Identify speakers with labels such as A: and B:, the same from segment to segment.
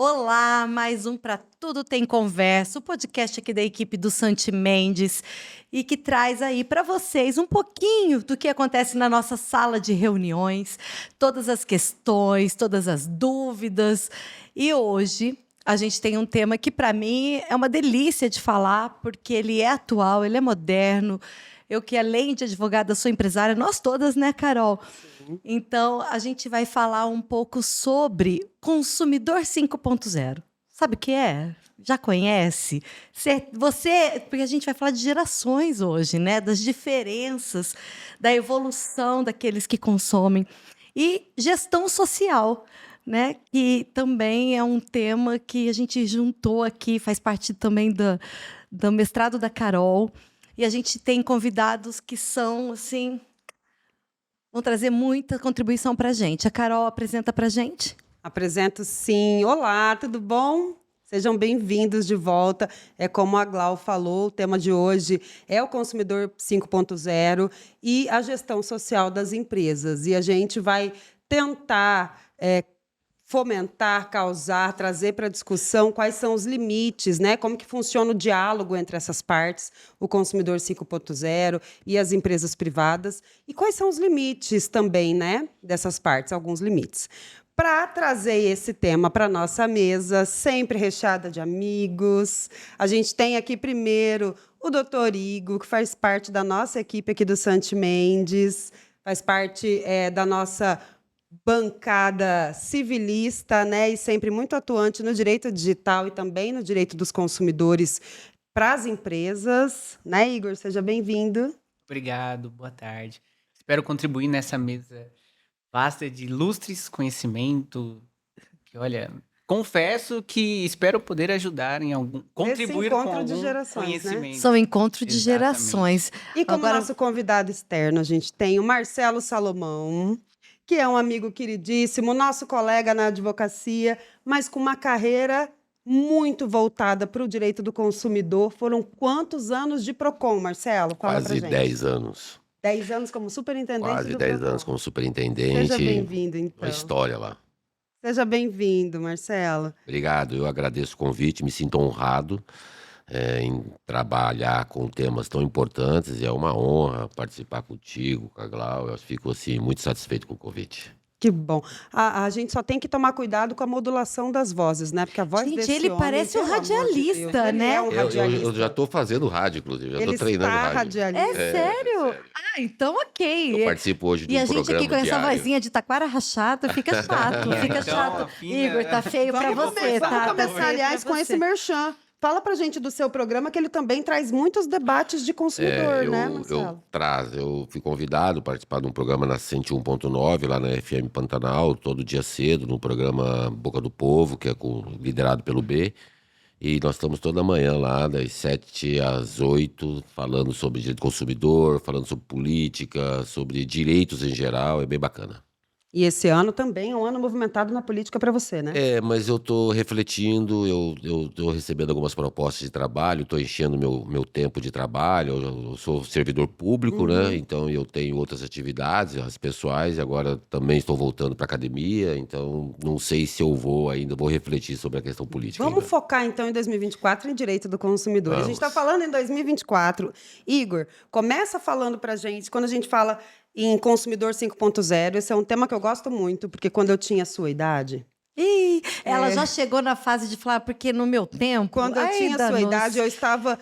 A: Olá, mais um Pra Tudo Tem Conversa, o podcast aqui da equipe do Santi Mendes e que traz aí para vocês um pouquinho do que acontece na nossa sala de reuniões, todas as questões, todas as dúvidas. E hoje a gente tem um tema que para mim é uma delícia de falar, porque ele é atual, ele é moderno. Eu que além de advogada sou empresária, nós todas, né, Carol? Então, a gente vai falar um pouco sobre consumidor 5.0. Sabe o que é? Já conhece? Porque a gente vai falar de gerações hoje, né? Das diferenças, da evolução daqueles que consomem. E gestão social, né? Que também é um tema que a gente juntou aqui, faz parte também do mestrado da Carol. E a gente tem convidados que são, assim, vão trazer muita contribuição para a gente. A Carol apresenta para a gente.
B: Apresento sim. Olá, tudo bom? Sejam bem-vindos de volta. É como a Glau falou, o tema de hoje é o consumidor 5.0 e a gestão social das empresas. E a gente vai tentar fomentar, causar, trazer para a discussão quais são os limites, né? Como que funciona o diálogo entre essas partes, o consumidor 5.0 e as empresas privadas, e quais são os limites também, né, dessas partes, alguns limites. Para trazer esse tema para a nossa mesa, sempre recheada de amigos, a gente tem aqui primeiro o doutor Igor, que faz parte da nossa equipe aqui do Santi Mendes, faz parte da nossa bancada civilista, né, e sempre muito atuante no direito digital e também no direito dos consumidores para as empresas, né, Igor? Seja bem-vindo.
C: Obrigado, boa tarde. Espero contribuir nessa mesa vasta de ilustres conhecimento, que, olha, confesso que espero poder ajudar em algum, contribuir com
B: encontro de
C: algum
B: gerações,
C: conhecimento.
B: né?
A: São encontro de
C: Exatamente.
A: gerações.
B: E como
A: Agora,
B: nosso convidado externo, a gente tem o Marcelo Salomão, que é um amigo queridíssimo, nosso colega na advocacia, mas com uma carreira muito voltada para o direito do consumidor. Foram quantos anos de PROCON, Marcelo? Fala pra
D: Quase
B: gente.
D: 10 anos.
B: 10 anos como superintendente
D: Quase
B: do
D: 10
B: PROCON.
D: anos como superintendente.
B: Seja bem-vindo, então.
D: Uma história lá.
B: Seja bem-vindo, Marcelo.
D: Obrigado, eu agradeço o convite, me sinto honrado em trabalhar com temas tão importantes. E é uma honra participar contigo, com a Glau. Eu fico assim, muito satisfeito com o convite.
B: Que bom. A gente só tem que tomar cuidado com a modulação das vozes, né? Porque a voz
A: gente,
B: desse
A: ele
B: homem,
A: parece um
B: pelo amor de Deus,
A: radialista,
B: ele
A: né?
B: é um radialista.
D: Eu já estou fazendo rádio, inclusive. Já
B: Ele
D: estou treinando
B: está
D: rádio.
B: radialista.
A: É sério? Ah, então ok.
D: Eu participo hoje de
A: E
D: um
A: a gente
D: programa
A: aqui com essa
D: diário.
A: vozinha de taquara rachado, fica chato, fica
C: Então,
A: chato.
C: afina-
A: Igor, tá feio pra você, tá?
B: Vamos
A: Tá
B: começar,
A: feio
B: aliás,
A: pra
B: com
A: você.
B: esse merchan. Fala pra gente do seu programa, que ele também traz muitos debates de consumidor, né, Marcelo?
D: Eu fui convidado a participar de um programa na 101.9, lá na FM Pantanal, todo dia cedo, no programa Boca do Povo, que é liderado pelo B. E nós estamos toda manhã lá, das 7 às 8, falando sobre direito do consumidor, falando sobre política, sobre direitos em geral, é bem bacana.
B: E esse ano também é um ano movimentado na política para você, né?
D: Mas eu estou refletindo, eu estou recebendo algumas propostas de trabalho, estou enchendo meu tempo de trabalho, eu sou servidor público, né? Então eu tenho outras atividades, as pessoais, e agora também estou voltando para a academia, então não sei se eu vou ainda, vou refletir sobre a questão política
B: Vamos
D: ainda.
B: focar, então, em 2024 em direito do consumidor. A gente está falando em 2024. Igor, começa falando para a gente, quando a gente fala em consumidor 5.0, esse é um tema que eu gosto muito, porque quando eu tinha a sua idade...
A: Ih, ela já chegou na fase de falar, porque no meu tempo...
B: Quando eu tinha a sua idade, eu estava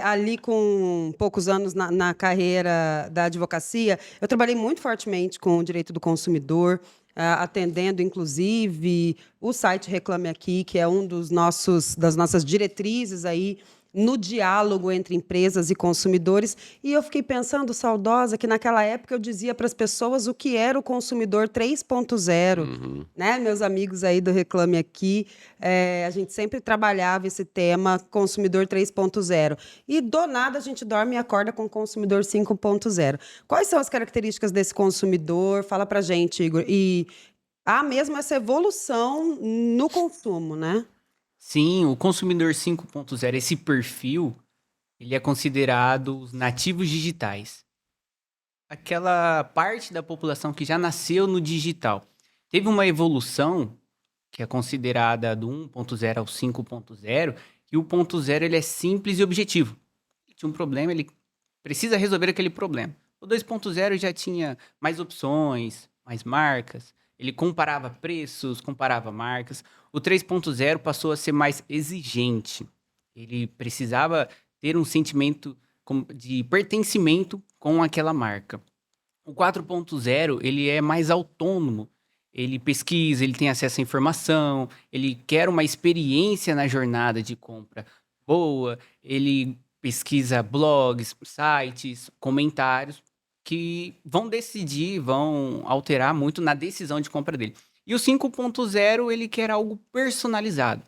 B: ali com poucos anos na carreira da advocacia. Eu trabalhei muito fortemente com o direito do consumidor, atendendo, inclusive, o site Reclame Aqui, que é um das nossas diretrizes aí no diálogo entre empresas e consumidores. E eu fiquei pensando, saudosa, que naquela época eu dizia para as pessoas o que era o consumidor 3.0. Né? Meus amigos aí do Reclame Aqui, a gente sempre trabalhava esse tema, consumidor 3.0. E do nada a gente dorme e acorda com o consumidor 5.0. Quais são as características desse consumidor? Fala para a gente, Igor. E há mesmo essa evolução no consumo, né?
C: Sim, o consumidor 5.0, esse perfil, ele é considerado os nativos digitais. Aquela parte da população que já nasceu no digital. Teve uma evolução que é considerada do 1.0 ao 5.0, e o 1.0 ele é simples e objetivo. Ele tinha um problema, ele precisa resolver aquele problema. O 2.0 já tinha mais opções, mais marcas, ele comparava preços, comparava marcas. O 3.0 passou a ser mais exigente. Ele precisava ter um sentimento de pertencimento com aquela marca. O 4.0, ele é mais autônomo. Ele pesquisa, ele tem acesso à informação, ele quer uma experiência na jornada de compra boa, ele pesquisa blogs, sites, comentários que vão decidir, vão alterar muito na decisão de compra dele. E o 5.0, ele quer algo personalizado,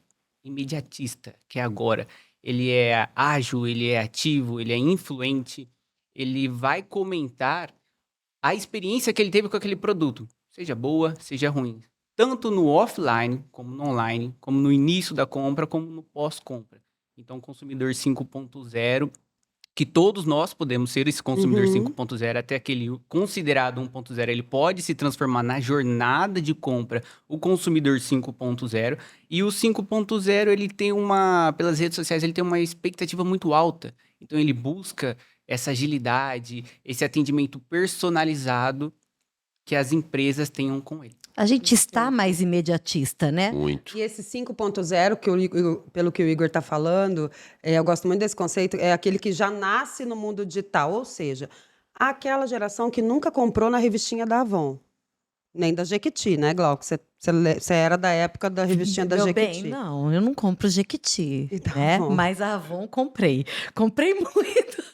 C: imediatista, que é agora. Ele é ágil, ele é ativo, ele é influente, ele vai comentar a experiência que ele teve com aquele produto, seja boa, seja ruim. Tanto no offline, como no online, como no início da compra, como no pós-compra. Então, o consumidor 5.0, que todos nós podemos ser esse consumidor 5.0, até aquele considerado 1.0, ele pode se transformar na jornada de compra, o consumidor 5.0. E o 5.0, ele tem pelas redes sociais, ele tem uma expectativa muito alta. Então, ele busca essa agilidade, esse atendimento personalizado que as empresas tenham com ele.
A: A gente está mais imediatista, né?
D: Muito.
B: E esse 5.0, pelo que o Igor está falando, eu gosto muito desse conceito, é aquele que já nasce no mundo digital, ou seja, aquela geração que nunca comprou na revistinha da Avon, nem da Jequiti, né, Glauco? Você era da época da revistinha da
A: Meu
B: Jequiti.
A: bem, não, eu não compro Jequiti,
B: Então,
A: né?
B: bom.
A: Mas a Avon comprei. Comprei muito.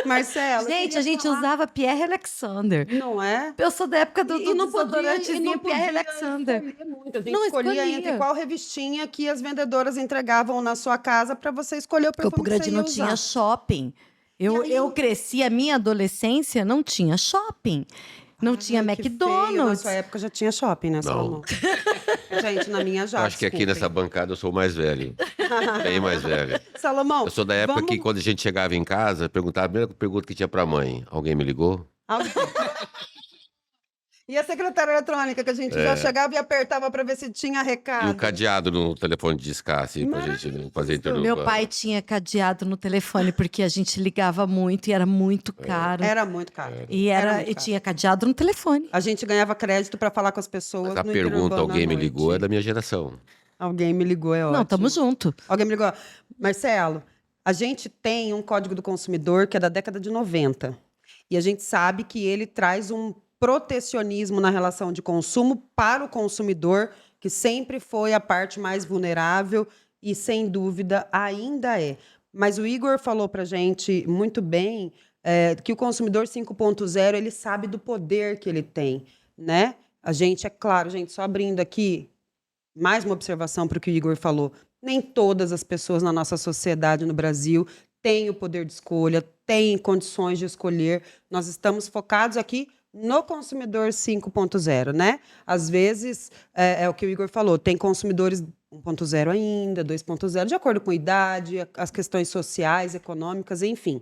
B: Marcelo,
A: Gente, a gente usava Pierre Alexander.
B: Não é?
A: Eu sou da época do desodorantezinho
B: não
A: Pierre
B: podia
A: Alexander.
B: escolher muito. A gente
A: Não
B: escolhia
A: escolhia.
B: entre qual revistinha que as vendedoras entregavam na sua casa para você escolher o perfume
A: Campo
B: que
A: Grande
B: você ia
A: não
B: usar.
A: tinha shopping.
B: E aí?
A: Eu cresci, a minha adolescência não tinha shopping. Não tinha
B: Ai, que feio. Na
A: McDonald's.
B: sua época já tinha shopping, né, Salomão? Gente, na minha já.
D: Eu acho que aqui nessa bancada eu sou o mais velho. Bem mais velho.
B: Salomão,
D: Eu sou da época que quando a gente chegava em casa, perguntava a primeira pergunta que tinha pra mãe. Alguém me ligou?
B: Alguém- E a secretária eletrônica, que a gente já chegava e apertava para ver se tinha
D: E
B: recado.
D: o cadeado no telefone de discar, assim, pra gente não fazer interrupção.
A: Meu pai tinha cadeado no telefone porque a gente ligava muito e era muito caro.
B: Era muito caro.
A: E
B: Era muito caro.
A: tinha cadeado no telefone.
B: A gente ganhava crédito para falar com as pessoas.
D: Mas a
B: no
D: pergunta,
B: intervalo
D: alguém
B: da
D: me ligou, é
B: noite.
D: da minha geração.
B: Alguém me ligou, é ótimo.
A: Não, tamo junto.
B: Alguém me ligou. Marcelo, a gente tem um Código do Consumidor que é da década de 90. E a gente sabe que ele traz um protecionismo na relação de consumo para o consumidor, que sempre foi a parte mais vulnerável e, sem dúvida, ainda é. Mas o Igor falou para a gente muito bem que o consumidor 5.0, ele sabe do poder que ele tem, né? A gente, é claro, gente, só abrindo aqui mais uma observação para o que o Igor falou. Nem todas as pessoas na nossa sociedade no Brasil têm o poder de escolha, têm condições de escolher. Nós estamos focados aqui no consumidor 5.0, né? Às vezes, é o que o Igor falou, tem consumidores 1.0 ainda, 2.0, de acordo com a idade, as questões sociais, econômicas, enfim.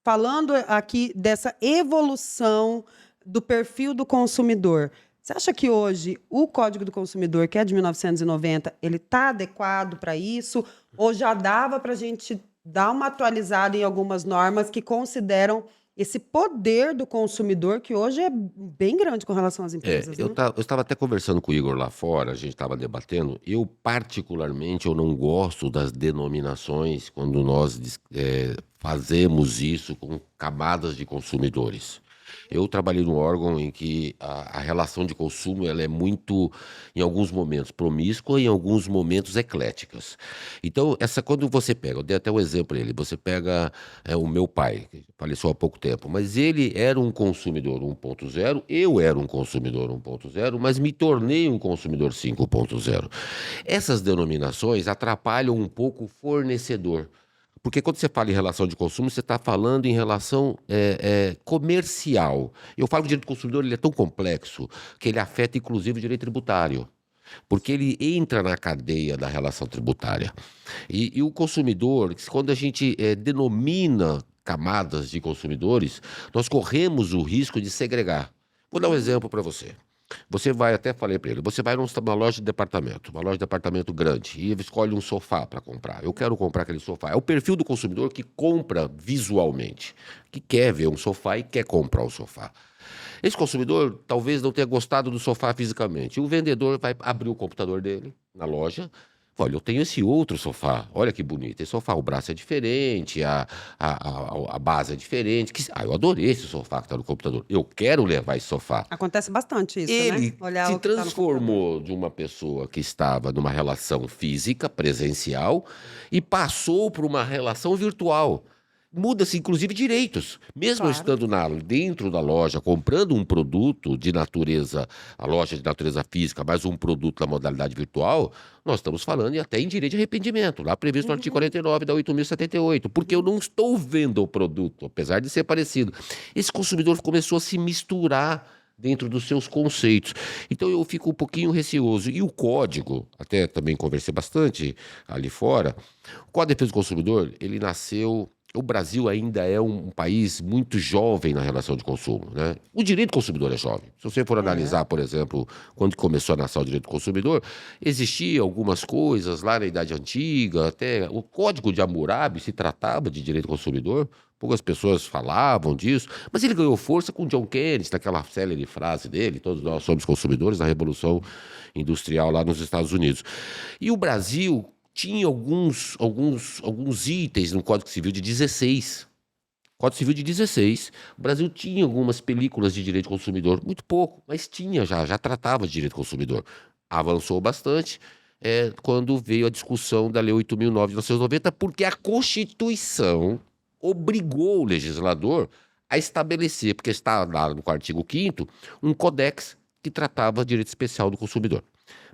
B: Falando aqui dessa evolução do perfil do consumidor, você acha que hoje o Código do Consumidor, que é de 1990, ele está adequado para isso? Ou já dava para a gente dar uma atualizada em algumas normas que consideram esse poder do consumidor, que hoje é bem grande com relação às empresas,
D: Eu
B: né?
D: estava até conversando com o Igor lá fora, a gente estava debatendo. Eu, particularmente, eu não gosto das denominações quando nós fazemos isso com camadas de consumidores. Eu trabalhei num órgão em que a relação de consumo ela é muito, em alguns momentos, promíscua e em alguns momentos ecléticas. Então, quando você pega, eu dei até um exemplo ele, você pega o meu pai, que faleceu há pouco tempo, mas ele era um consumidor 1.0, eu era um consumidor 1.0, mas me tornei um consumidor 5.0. Essas denominações atrapalham um pouco o fornecedor. Porque quando você fala em relação de consumo, você está falando em relação comercial. Eu falo que o direito do consumidor ele é tão complexo que ele afeta, inclusive, o direito tributário. Porque ele entra na cadeia da relação tributária. E o consumidor, quando a gente denomina camadas de consumidores, nós corremos o risco de segregar. Vou dar um exemplo para você. Você vai, até falei para ele, você vai numa loja de departamento, uma loja de departamento grande, e escolhe um sofá para comprar. Eu quero comprar aquele sofá. É o perfil do consumidor que compra visualmente, que quer ver um sofá e quer comprar o sofá. Esse consumidor talvez não tenha gostado do sofá fisicamente. O vendedor vai abrir o computador dele na loja. Olha, eu tenho esse outro sofá. Olha que bonito. Esse sofá, o braço é diferente, a base é diferente. Eu adorei esse sofá que está no computador. Eu quero levar esse sofá.
B: Acontece bastante isso,
D: Ele
B: né? Olhar
D: se
B: o que tá no
D: transformou de uma pessoa que estava numa relação física, presencial, e passou para uma relação virtual. Muda-se, inclusive, direitos. Mesmo
B: Claro.
D: estando dentro da loja, comprando um produto de natureza, a loja de natureza física, mais um produto da modalidade virtual, nós estamos falando até em direito de arrependimento, lá previsto no artigo 49 da 8.078, porque eu não estou vendo o produto, apesar de ser parecido. Esse consumidor começou a se misturar dentro dos seus conceitos. Então eu fico um pouquinho receoso. E o código, até também conversei bastante ali fora, o Código de Defesa do Consumidor, ele nasceu... O Brasil ainda é um país muito jovem na relação de consumo, né? O direito do consumidor é jovem. Se você for analisar, por exemplo, quando começou a nascer o direito do consumidor, existiam algumas coisas lá na Idade Antiga, até o Código de Hammurabi se tratava de direito do consumidor, poucas pessoas falavam disso, mas ele ganhou força com John Kennedy, naquela célebre frase dele, todos nós somos consumidores, na Revolução Industrial lá nos Estados Unidos. E o Brasil tinha alguns itens no Código Civil de 16. Código Civil de 16. O Brasil tinha algumas películas de direito do consumidor, muito pouco, mas tinha já tratava de direito do consumidor. Avançou bastante quando veio a discussão da Lei 8.009 de 1990, porque a Constituição obrigou o legislador a estabelecer, porque está lá no artigo 5º, um codex que tratava direito especial do consumidor.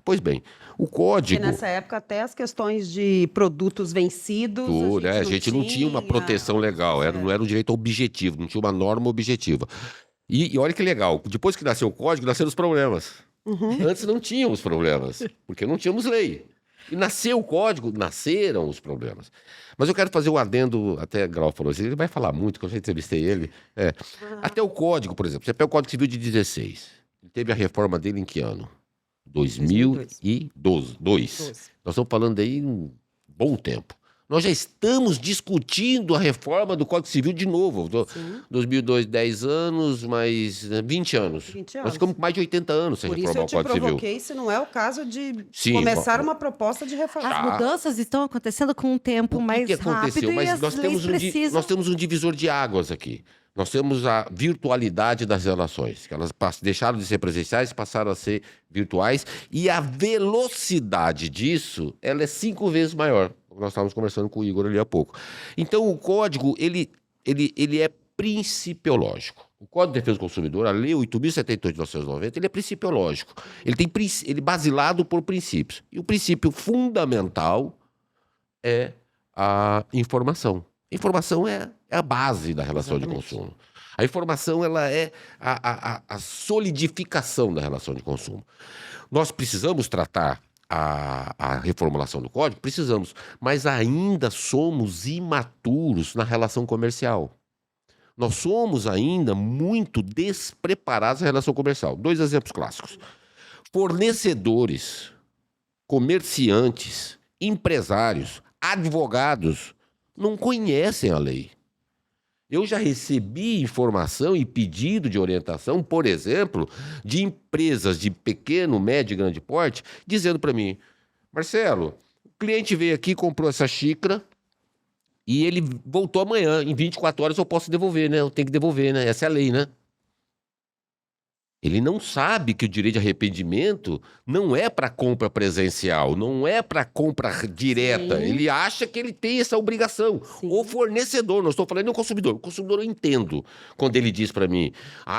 D: Pois bem, o código...
B: Porque nessa época até as questões de produtos vencidos,
D: a gente não tinha uma proteção legal, não era um direito objetivo, não tinha uma norma objetiva. E olha que legal, depois que nasceu o código, nasceram os problemas. Antes não tínhamos problemas, porque não tínhamos lei. E nasceu o código, nasceram os problemas. Mas eu quero fazer um adendo, até Grau falou assim, ele vai falar muito, que eu já entrevistei ele. Até o código, por exemplo, você pega o Código Civil de 16, ele teve a reforma dele em que ano? 2012. Nós estamos falando aí um bom tempo. Nós já estamos discutindo a reforma do Código Civil de novo. 2002, 10 anos, mais 20 anos.
B: 20 anos.
D: Nós ficamos com mais de 80 anos sem reformar o Código Civil.
B: Por isso eu te provoquei, se não é o caso de
D: Sim,
B: começar uma proposta de reforma.
A: As mudanças estão acontecendo com um tempo mais
D: que aconteceu?
A: rápido
D: Mas
A: e as
D: nós
A: leis precisam...
D: nós temos um divisor de águas aqui. Nós temos a virtualidade das relações, que elas deixaram de ser presenciais e passaram a ser virtuais, e a velocidade disso, ela é 5 vezes maior. Nós estávamos conversando com o Igor ali há pouco. Então, o código, ele é principiológico. O Código de Defesa do Consumidor, a Lei 8.078 de 1990, ele é principiológico. Ele é basilado por princípios. E o princípio fundamental é a informação. A informação é a base da relação de consumo. A informação ela é a solidificação da relação de consumo. Nós precisamos tratar a reformulação do código? Precisamos, mas ainda somos imaturos na relação comercial. Nós somos ainda muito despreparados na relação comercial. 2 exemplos clássicos. Fornecedores, comerciantes, empresários, advogados não conhecem a lei. Eu já recebi informação e pedido de orientação, por exemplo, de empresas de pequeno, médio e grande porte, dizendo para mim, Marcelo, o cliente veio aqui, comprou essa xícara e ele voltou amanhã. Em 24 horas eu posso devolver, né? Eu tenho que devolver, né? Essa é a lei, né? Ele não sabe que o direito de arrependimento não é para compra presencial, não é para compra direta.
B: Sim.
D: Ele acha que ele tem essa obrigação.
B: Sim.
D: O fornecedor, não estou falando do consumidor. O consumidor eu entendo quando ele diz para mim,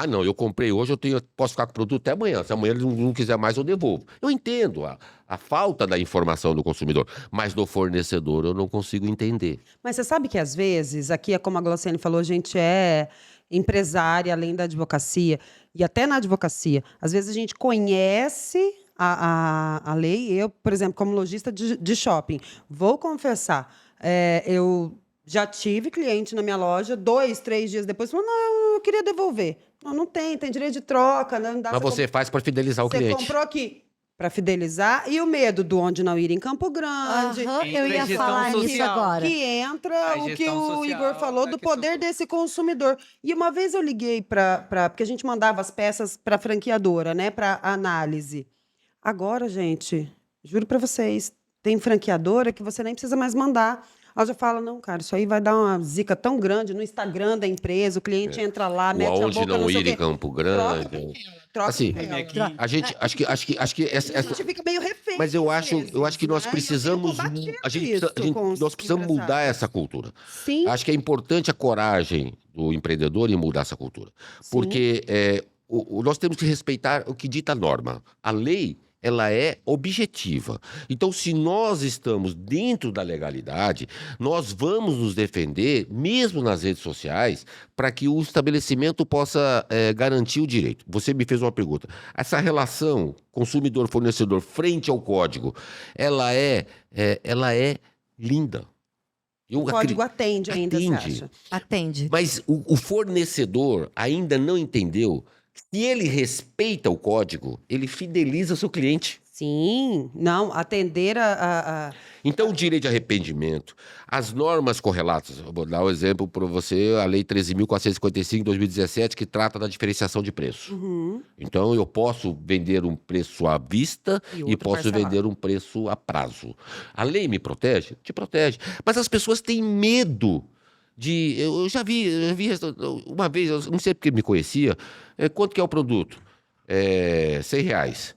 D: não, eu comprei hoje, posso ficar com o produto até amanhã. Se amanhã ele não quiser mais, eu devolvo. Eu entendo a falta da informação do consumidor, mas do fornecedor eu não consigo entender.
B: Mas você sabe que às vezes, aqui é como a Glauciane falou, a gente é empresária, além da advocacia, e até na advocacia, às vezes a gente conhece a lei. Eu, por exemplo, como lojista de shopping, vou confessar, eu Já tive cliente na minha loja, 2, 3 dias depois, falou, não, eu queria devolver. Não tem direito de troca. Não dá.
D: Mas você faz para fidelizar o
B: Você
D: cliente.
B: comprou aqui para fidelizar. E o medo do onde não ir em Campo Grande.
A: Aham, eu ia
C: Gestão
A: falar nisso
C: social.
A: agora.
B: Que entra
C: A
B: o que
C: gestão
B: o
C: social,
B: Igor falou
C: a
B: do
C: questão
B: poder
C: toda.
B: desse consumidor. E uma vez eu liguei porque a gente mandava as peças para a franqueadora, né, para análise. Agora, gente, juro para vocês, tem franqueadora que você nem precisa mais mandar. Ela já fala, não, cara, isso aí vai dar uma zica tão grande no Instagram da empresa, o cliente entra lá,
D: O
B: mete a
D: aonde
B: boca,
D: não
B: sei o
D: ir em
B: quê.
D: Campo Grande.
B: Troca
D: Assim,
B: com ela.
D: a gente, acho que
B: A gente fica meio refém.
D: mas eu acho que nós
B: né?
D: precisamos,
B: Eu tenho combatido
D: a gente,
B: isso
D: precisa-
B: com os
D: nós precisamos mudar
B: empresários.
D: essa cultura.
B: Sim,
D: Acho que é importante a coragem do empreendedor em mudar essa cultura.
B: sim.
D: Porque nós temos que respeitar o que dita a norma. A lei, ela é objetiva. Então, se nós estamos dentro da legalidade, nós vamos nos defender, mesmo nas redes sociais, para que o estabelecimento possa garantir o direito. Você me fez uma pergunta. Essa relação consumidor-fornecedor frente ao código, ela é linda.
B: O código atende ainda, você
D: Atende.
B: acha?
A: Atende.
D: Mas o fornecedor ainda não entendeu que se ele respeita o código, ele fideliza seu cliente.
B: Sim, não, atender
D: Então, o direito de arrependimento, as normas correlatas, eu vou dar um exemplo para você, a Lei 13.455 de 2017, que trata da diferenciação de preço.
B: Uhum.
D: Então, eu posso vender um preço à vista
B: E
D: e
B: outro
D: posso
B: parcelado.
D: vender um preço a prazo. A lei me protege? Te protege. Mas as pessoas têm medo de... Eu já vi uma vez, eu não sei porque me conhecia, quanto que é o produto? R$100.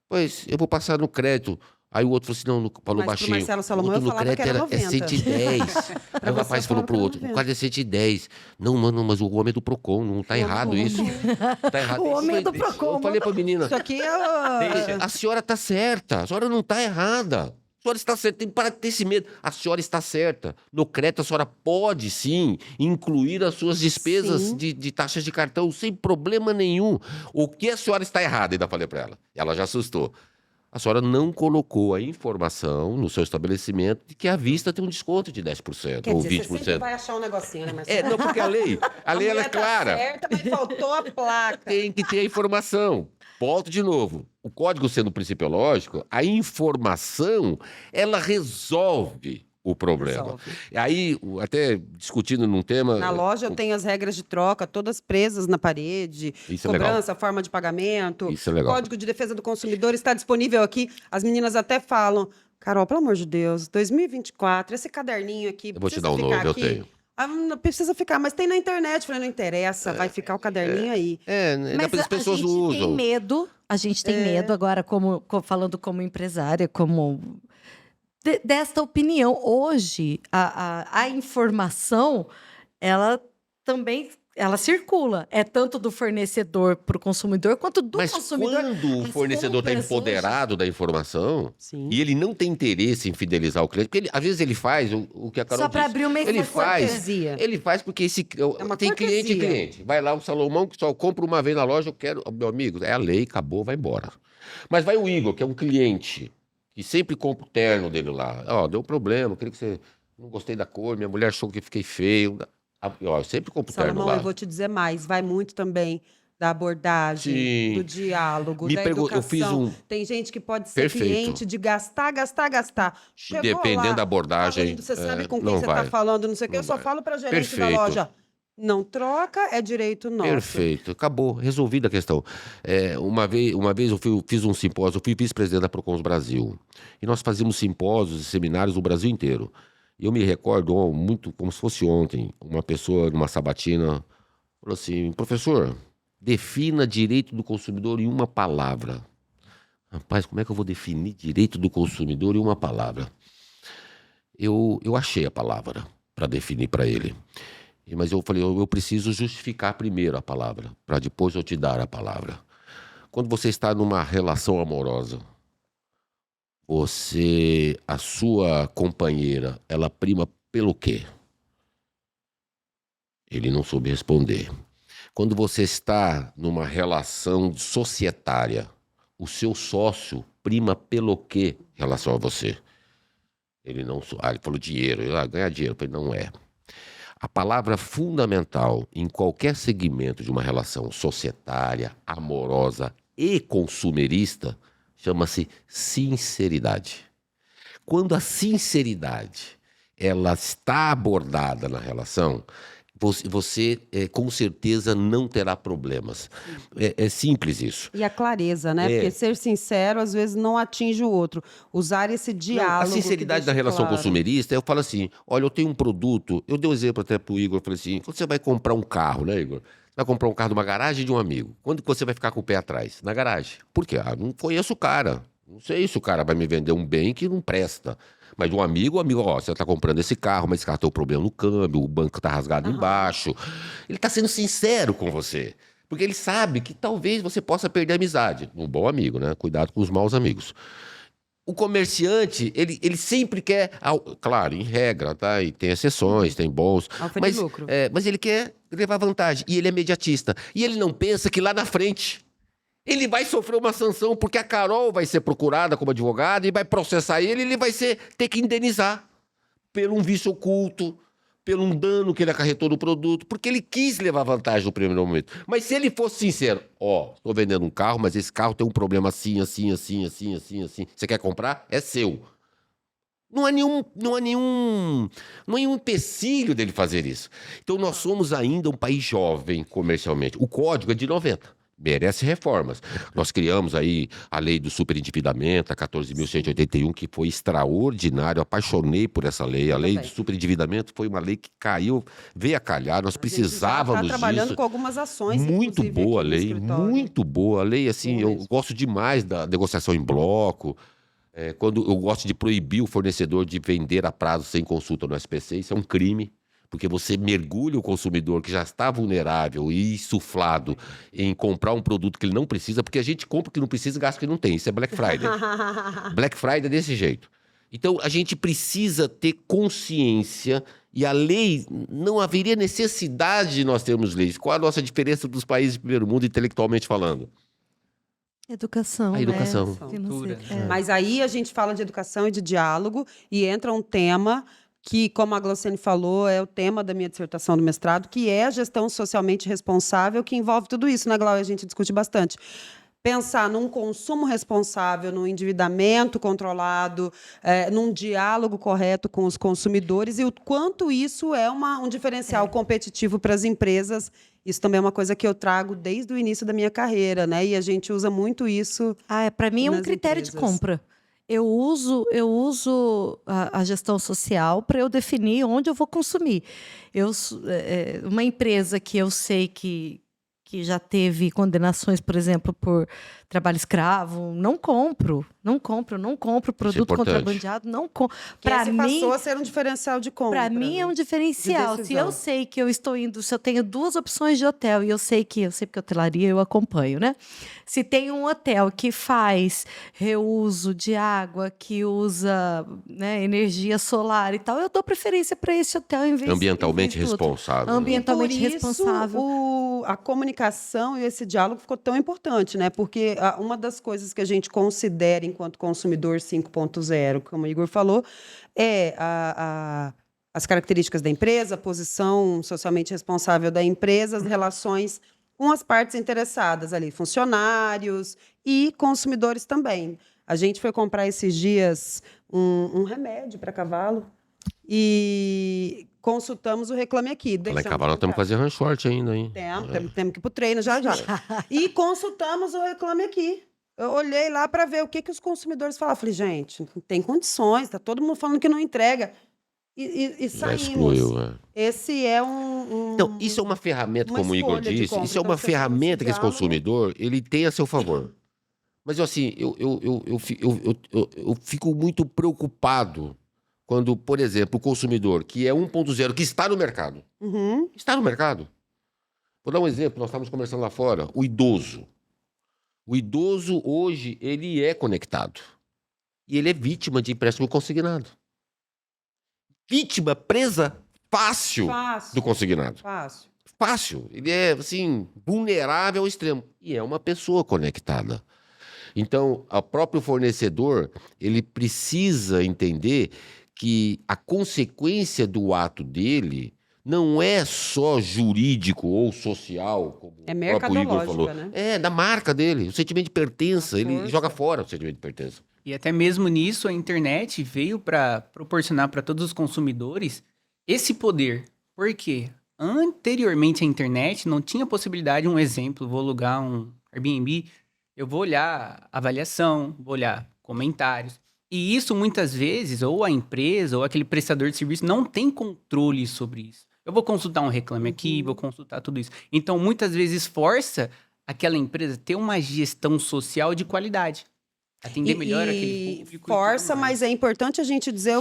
D: Pois, eu vou passar no crédito. Aí o outro falou assim, não, falou
B: Mas pro
D: baixinho.
B: Marcelo Salomão
D: Outro
B: eu
D: no
B: falava que
D: crédito
B: era
D: é
B: 90.
D: 110. Aí o
B: você
D: rapaz
B: eu
D: falou
B: falava
D: pro
B: que era
D: outro,
B: 90.
D: quase é 110. Não, mano, mas o homem é do Procon, não tá errado isso. Tá errado.
A: O homem é do Procon,
D: Eu falei pra menina,
B: Isso aqui
C: Deixa.
D: a senhora tá certa, a senhora não tá errada. A senhora está certa, tem que parar de ter esse medo. A senhora está certa. No crédito, a senhora pode, sim, incluir as suas despesas
B: Sim.
D: de taxas de cartão, sem problema nenhum. O que a senhora está errada, ainda falei para ela. Ela já assustou. A senhora não colocou a informação no seu estabelecimento de que à vista tem um desconto de 10%
B: Quer
D: ou
B: dizer, você sempre
D: 20%.
B: vai achar um negocinho, né, Marcelo?
D: Não, porque a lei ela é
B: mulher
D: clara.
B: Tá certa, mas faltou a placa.
D: Tem que ter a informação. Volto de novo. O código sendo principiológico, a informação, ela resolve o problema.
B: Resolve.
D: Aí, até discutindo num tema...
B: Na loja eu tenho as regras de troca todas presas na parede,
D: Isso é legal.
B: cobrança, forma de pagamento,
D: Isso é legal.
B: Código de Defesa do Consumidor está disponível aqui. As meninas até falam, Carol, pelo amor de Deus, 2024, esse caderninho aqui,
D: Eu vou te
B: precisa
D: dar um
B: ficar
D: novo, eu
B: aqui?
D: tenho.
B: Não precisa ficar, mas tem na internet. Eu falei, não interessa, vai ficar o caderninho aí.
A: Mas
D: as pessoas
A: a gente
D: usam.
A: tem medo, a gente tem medo agora, falando como empresária, desta opinião. Hoje, a informação, ela também circula. É tanto do fornecedor para o consumidor, quanto do
D: Mas
A: consumidor.
D: quando o
A: As
D: fornecedor está
A: compras
D: empoderado da informação
B: Sim.
D: e ele não tem interesse em fidelizar o cliente, porque às vezes ele faz o que a Carol
A: Só para
D: disse.
A: abrir uma
D: Ele faz,
B: cortesia.
D: ele faz porque
B: uma
D: tem cliente e
B: cortesia.
D: cliente. Vai lá o Salomão que só compra uma vez na loja, eu quero, meu amigo, é a lei, acabou, vai embora. Mas vai o Igor, que é um cliente, que sempre compra o terno dele lá. Ó, deu um problema, queria que você... Não gostei da cor, minha mulher achou que eu fiquei feio. Ó, eu sempre compro o terno
B: Salomão,
D: lá.
B: eu vou te dizer mais, vai muito também da abordagem,
D: Sim.
B: do diálogo,
D: Me
B: da
D: pergun- eu
B: educação.
D: fiz um-
B: Tem gente que pode ser
D: Perfeito.
B: cliente de gastar. Chegou
D: Dependendo
B: lá,
D: da abordagem,
B: falando, você sabe com quem
D: não
B: você
D: vai.
B: está falando, não sei o que.
D: Não
B: Eu só
D: vai.
B: falo para gerente da
D: Perfeito.
B: loja, não troca, é direito nosso.
D: Perfeito, acabou, resolvida a questão. Uma vez eu fiz um simpósio, eu fui vice-presidente da Procons Brasil, e nós fazíamos simpósios e seminários no Brasil inteiro. E eu me recordo, muito como se fosse ontem, uma pessoa numa sabatina falou assim, professor, defina direito do consumidor em uma palavra. Rapaz, como é que eu vou definir direito do consumidor em uma palavra? Eu achei a palavra para definir para ele. Mas eu falei, eu preciso justificar primeiro a palavra, para depois eu te dar a palavra. Quando você está numa relação amorosa, a sua companheira, ela prima pelo quê? Ele não soube responder. Quando você está numa relação societária, o seu sócio prima pelo quê em relação a você? Ele não... ele falou dinheiro. Ganhar dinheiro. Eu falei, não é. A palavra fundamental em qualquer segmento de uma relação societária, amorosa e consumerista chama-se sinceridade. Quando a sinceridade ela está abordada na relação, você com certeza não terá problemas. É simples isso.
B: E a clareza, né? Porque ser sincero, às vezes, não atinge o outro. Usar esse diálogo...
D: A sinceridade da relação consumerista, eu falo assim, olha, eu tenho um produto, eu dei um exemplo até pro Igor, eu falei assim, quando você vai comprar um carro, né, Igor? Você vai comprar um carro de uma garagem de um amigo. Quando que você vai ficar com o pé atrás? Na garagem. Por quê? Não conheço o cara. Não sei se o cara vai me vender um bem que não presta. Mas o amigo, ó, você tá comprando esse carro, mas esse carro tem um problema no câmbio, o banco tá rasgado embaixo. Ele tá sendo sincero com você. Porque ele sabe que talvez você possa perder a amizade. Um bom amigo, né? Cuidado com os maus amigos. O comerciante, ele sempre quer, claro, em regra, tá? E tem exceções, tem bons. Mas,
B: lucro.
D: mas ele quer levar vantagem. E ele é imediatista. E ele não pensa que lá na frente ele vai sofrer uma sanção, porque a Carol vai ser procurada como advogada e vai processar ele vai ter que indenizar por um vício oculto, pelo um dano que ele acarretou no produto, porque ele quis levar vantagem no primeiro momento. Mas se ele fosse sincero, estou vendendo um carro, mas esse carro tem um problema assim. Você quer comprar? É seu. Não há nenhum empecilho dele fazer isso. Então nós somos ainda um país jovem comercialmente. O código é de 90. Merece reformas. Nós criamos aí a lei do superendividamento, a 14.181, que foi extraordinário. Eu apaixonei por essa lei. A lei do superendividamento foi uma lei que veio a calhar. Nós precisávamos disso.
B: Trabalhando com algumas ações.
D: Muito boa a lei, muito boa a lei. Assim, eu gosto demais da negociação em bloco. Quando eu gosto de proibir o fornecedor de vender a prazo sem consulta no SPC, isso é um crime. Porque você mergulha o consumidor que já está vulnerável e insuflado em comprar um produto que ele não precisa, porque a gente compra o que não precisa e gasta o que não tem. Isso é Black Friday. Black Friday é desse jeito. Então, a gente precisa ter consciência e a lei, não haveria necessidade de nós termos leis. Qual a nossa diferença dos países do primeiro mundo, intelectualmente falando?
A: Educação,
D: A educação.
C: Cultura, né?
B: Mas aí a gente fala de educação e de diálogo e entra um tema que, como a Glauciane falou, é o tema da minha dissertação do mestrado, que é a gestão socialmente responsável, que envolve tudo isso, né, Glau? A gente discute bastante. Pensar num consumo responsável, num endividamento controlado, num diálogo correto com os consumidores e o quanto isso é um diferencial competitivo para as empresas. Isso também é uma coisa que eu trago desde o início da minha carreira, né? E a gente usa muito isso.
A: Para mim é um
B: nas
A: critério de
B: empresas.
A: compra. Eu uso a gestão social para eu definir onde eu vou consumir. Uma empresa que eu sei que já teve condenações, por exemplo, por trabalho escravo, não compro produto
D: importante.
A: contrabandeado, não compro.
B: Para mim passou a ser um diferencial de compra.
A: Para mim é um diferencial. Se eu sei que eu estou indo, se eu tenho 2 opções de hotel e eu sei porque hotelaria eu acompanho, né? Se tem um hotel que faz reuso de água, que usa, né, energia solar e tal, eu dou preferência para esse hotel em vez
D: Ambientalmente responsável.
A: Ambientalmente
B: Por isso,
A: responsável.
B: a comunicação e esse diálogo ficou tão importante, né? Porque uma das coisas que a gente considera enquanto consumidor 5.0, como o Igor falou, é as características da empresa, a posição socialmente responsável da empresa, as relações com as partes interessadas ali, funcionários e consumidores também. A gente foi comprar esses dias um remédio para cavalo e consultamos o Reclame Aqui.
D: Lá em Cavalo nós temos que fazer ranchorte ainda, hein?
B: Temos que ir para o treino já. E consultamos o Reclame Aqui. Eu olhei lá para ver o que os consumidores falavam. Falei, gente, não tem condições, está todo mundo falando que não entrega. E
D: Já
B: saímos.
D: excluiu,
B: Esse é
D: Então, isso é uma ferramenta,
B: uma
D: como o Igor
B: escolha de
D: disse,
B: compra.
D: isso é
B: Então,
D: uma
B: você
D: ferramenta que esse
B: diálogo.
D: consumidor, ele tem a seu favor. Mas, assim, eu fico muito preocupado quando, por exemplo, o consumidor, que é 1.0, que está no mercado.
B: Uhum.
D: Está no mercado. Vou dar um exemplo, nós estávamos conversando lá fora, o idoso. O idoso, hoje, ele é conectado. E ele é vítima de empréstimo consignado. Vítima presa fácil do consignado. Fácil. Ele é, assim, vulnerável ao extremo. E é uma pessoa conectada. Então, o próprio fornecedor, ele precisa entender que a consequência do ato dele não é só jurídico ou social, como
B: É
D: o próprio Igor
B: mercadológica,
D: falou.
B: né?
D: É, da marca dele, o sentimento de pertença.
B: A
D: Ele
B: força.
D: joga fora o sentimento de pertença.
C: E até mesmo nisso, a internet veio para proporcionar para todos os consumidores esse poder. Por quê? Anteriormente à internet não tinha possibilidade, um exemplo, vou alugar um Airbnb, eu vou olhar avaliação, vou olhar comentários. E isso muitas vezes, ou a empresa, ou aquele prestador de serviço não tem controle sobre isso. Eu vou consultar um reclame aqui, vou consultar tudo isso. Então, muitas vezes força aquela empresa a ter uma gestão social de qualidade. Atender melhor aquele público. E
B: força,
C: tudo mais.
B: mas é importante a gente dizer,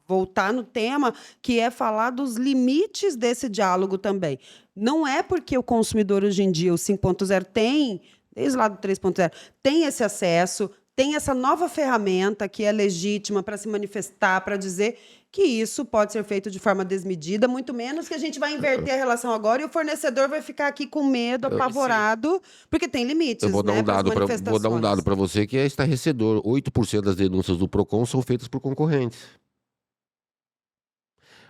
B: voltar no tema, que é falar dos limites desse diálogo também. Não é porque o consumidor hoje em dia, o 5.0 tem, desde lá do 3.0, tem esse acesso, tem essa nova ferramenta que é legítima para se manifestar, para dizer que isso pode ser feito de forma desmedida, muito menos que a gente vai inverter a relação agora e o fornecedor vai ficar aqui com medo, apavorado, porque tem limites,
D: Eu vou dar
B: né,
D: um
B: pras
D: dado
B: manifestações.
D: para você que é estarrecedor. 8% das denúncias do Procon são feitas por concorrentes.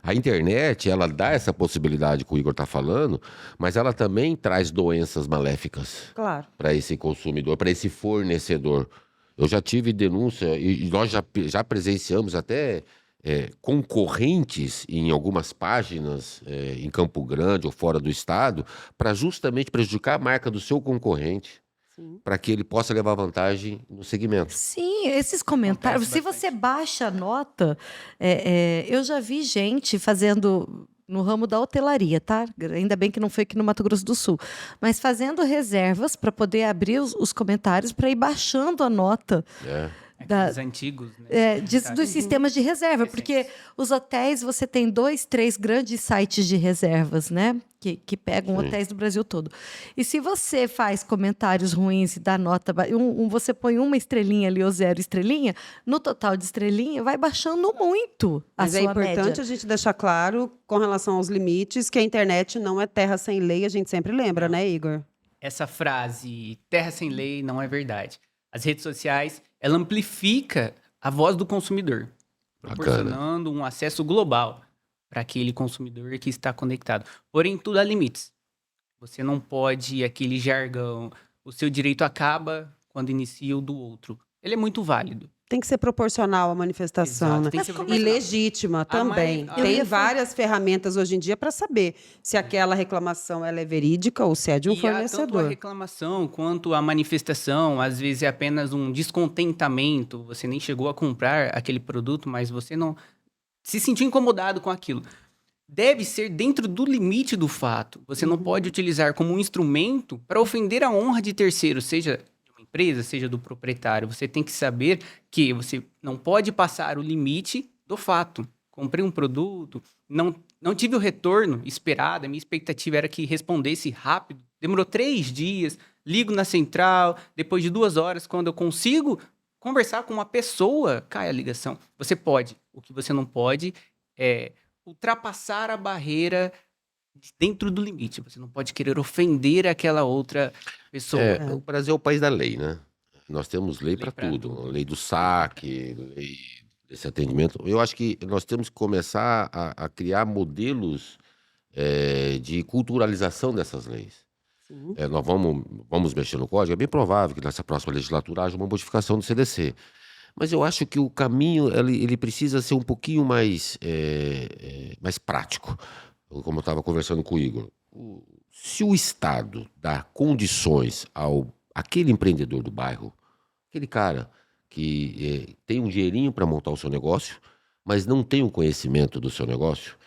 D: A internet, ela dá essa possibilidade que o Igor está falando, mas ela também traz doenças maléficas
B: Claro.
D: para esse consumidor, para esse fornecedor. Eu já tive denúncia e nós já presenciamos até concorrentes em algumas páginas em Campo Grande ou fora do estado para justamente prejudicar a marca do seu concorrente, para que ele possa levar vantagem no segmento.
A: Sim, esses comentários.
C: Acontece
A: Se você
C: bastante.
A: baixa a nota, eu já vi gente fazendo no ramo da hotelaria, tá? Ainda bem que não foi aqui no Mato Grosso do Sul, mas fazendo reservas para poder abrir os comentários para ir baixando a nota.
C: Aqueles antigos, né?
A: Dos sistemas de reserva, porque os hotéis, você tem 2, 3 grandes sites de reservas, né? Que pegam hotéis do Brasil todo. E se você faz comentários ruins e dá nota, você põe uma estrelinha ali ou 0 estrelinha, no total de estrelinha vai baixando muito a
B: Mas é
A: sua
B: importante
A: média.
B: a gente deixar claro, com relação aos limites, que a internet não é terra sem lei, a gente sempre lembra, né, Igor?
C: Essa frase, terra sem lei, não é verdade. As redes sociais, ela amplifica a voz do consumidor, proporcionando um acesso global para aquele consumidor que está conectado. Porém, tudo há limites. Você não pode, aquele jargão, o seu direito acaba quando inicia o do outro. Ele é muito válido.
B: Tem que ser proporcional à manifestação,
C: Exato,
B: né?
C: tem que ser
B: E
C: proporcional.
B: legítima também.
C: Eu
B: Tem
A: ia
B: várias ferramentas hoje em dia para saber se aquela reclamação ela é verídica ou se é de um
C: E há tanto a
B: fornecedor.
C: reclamação quanto a manifestação, às vezes é apenas um descontentamento, você nem chegou a comprar aquele produto, mas você não se sentiu incomodado com aquilo. Deve ser dentro do limite do fato. Você não pode utilizar como um instrumento para ofender a honra de terceiro, seja de uma empresa, seja do proprietário. Você tem que saber que você não pode passar o limite do fato. Comprei um produto, não tive o retorno esperado, a minha expectativa era que respondesse rápido. Demorou 3 dias, ligo na central, depois de 2 horas, quando eu consigo conversar com uma pessoa, cai a ligação. Você pode. O que você não pode é ultrapassar a barreira dentro do limite. Você não pode querer ofender aquela outra pessoa.
D: O Brasil é o país da lei, né? Nós temos lei para
C: pra
D: tudo. Lei do saque, lei desse atendimento. Eu acho que nós temos que começar a criar modelos de culturalização dessas leis. Nós vamos mexer no código. É bem provável que nessa próxima legislatura haja uma modificação do CDC. Mas eu acho que o caminho ele precisa ser um pouquinho mais prático. Como eu estava conversando com o Igor. Se o Estado dá condições àquele empreendedor do bairro, aquele cara que tem um dinheirinho para montar o seu negócio, mas não tem o conhecimento do seu negócio,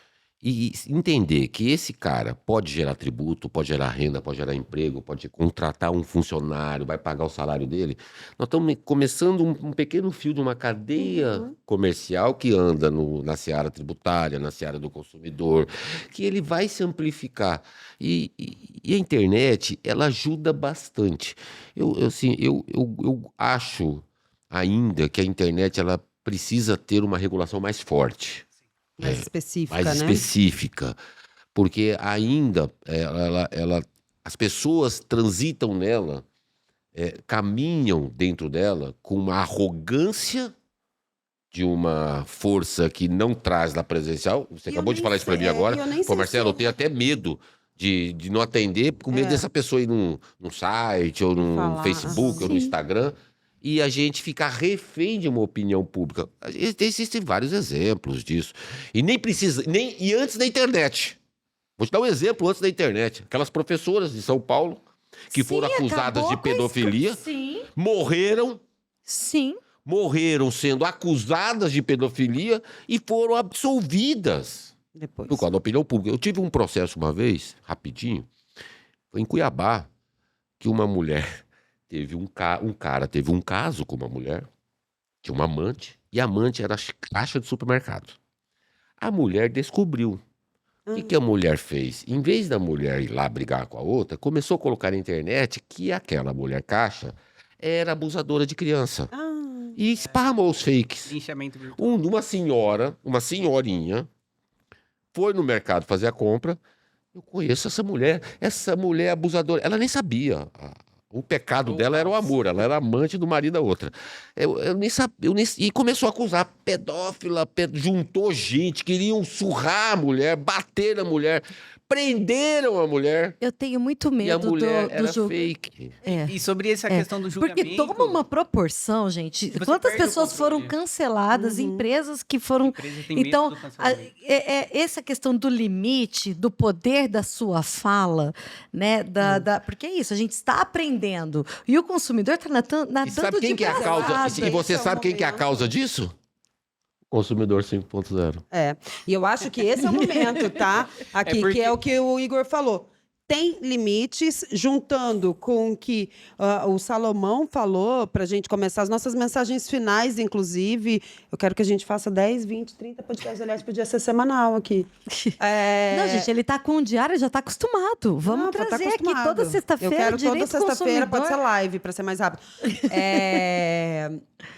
D: e entender que esse cara pode gerar tributo, pode gerar renda, pode gerar emprego, pode contratar um funcionário, vai pagar o salário dele. Nós estamos começando um pequeno fio de uma cadeia comercial que anda na seara tributária, na seara do consumidor, que ele vai se amplificar. E a internet, ela ajuda bastante. Eu acho ainda que a internet ela precisa ter uma regulação mais forte.
B: Mais específica,
D: Mais
B: né?
D: específica, porque ainda as pessoas transitam nela, caminham dentro dela com uma arrogância de uma força que não traz da presencial. Você
B: E eu
D: acabou de
B: nem
D: falar isso para
B: sei-
D: mim agora.
B: e eu nem
D: Pô,
B: sei
D: Marcelo, eu
B: se-
D: tenho até medo de não atender, com medo dessa pessoa ir num site, ou num
B: falar,
D: Facebook, ou no
A: Sim.
D: Instagram, e a gente ficar refém de uma opinião pública. Existem vários exemplos disso. E nem precisa, e antes da internet. Vou te dar um exemplo antes da internet. Aquelas professoras de São Paulo que foram
A: Sim,
D: acusadas
A: acabou
D: de
A: com a
D: pedofilia,
A: Sim,
D: morreram sendo acusadas de pedofilia e foram absolvidas
B: Depois.
D: por causa da opinião pública. Eu tive um processo uma vez, rapidinho, foi em Cuiabá, que uma mulher teve um cara teve um caso com uma mulher, tinha uma amante, e a amante era caixa de supermercado. A mulher descobriu. O que a mulher fez? Em vez da mulher ir lá brigar com a outra, começou a colocar na internet que aquela mulher caixa era abusadora de criança. E esparramou os fakes.
C: Linchamento virtual.
D: Uma senhorinha, foi no mercado fazer a compra. Eu conheço essa mulher é abusadora. Ela nem sabia. O pecado dela era o amor, ela era amante do marido da outra. Eu nem sabia, e começou a acusar pedófila, juntou gente, queriam surrar a mulher, bater na mulher, prenderam a mulher.
A: eu tenho muito
D: E a
A: medo
D: mulher
A: do
D: era
A: jogo.
D: fake.
C: E sobre essa questão do julgamento...
A: Porque toma uma proporção, gente.
C: Você
A: Quantas
C: perde o
A: pessoas foram
C: controle.
A: canceladas, empresas que foram.
C: Empresa tem medo
A: Então,
C: do cancelamento.
A: essa questão do limite, do poder da sua fala, né? Porque é isso, a gente está aprendendo. E o consumidor está nadando
D: E sabe quem
A: de
D: que é a causa?
A: braçada.
D: E você
B: Esse é o
D: sabe quem que é a
B: momento.
D: causa disso? Consumidor 5.0.
B: E eu acho que esse é o momento, tá? Aqui,
C: porque-
B: que é o que o Igor falou. Tem limites, juntando com o que o Salomão falou, para a gente começar as nossas mensagens finais, inclusive. Eu quero que a gente faça 10, 20, 30 podcasts, aliás, podia ser semanal aqui.
A: Não, gente, ele está com um diário, já está acostumado. Vamos
B: Não,
A: trazer
B: tá
A: aqui
B: acostumado.
A: toda sexta-feira.
B: Eu quero toda
A: direito
B: sexta-feira, pode ser
A: consumidor.
B: live, para ser mais rápido.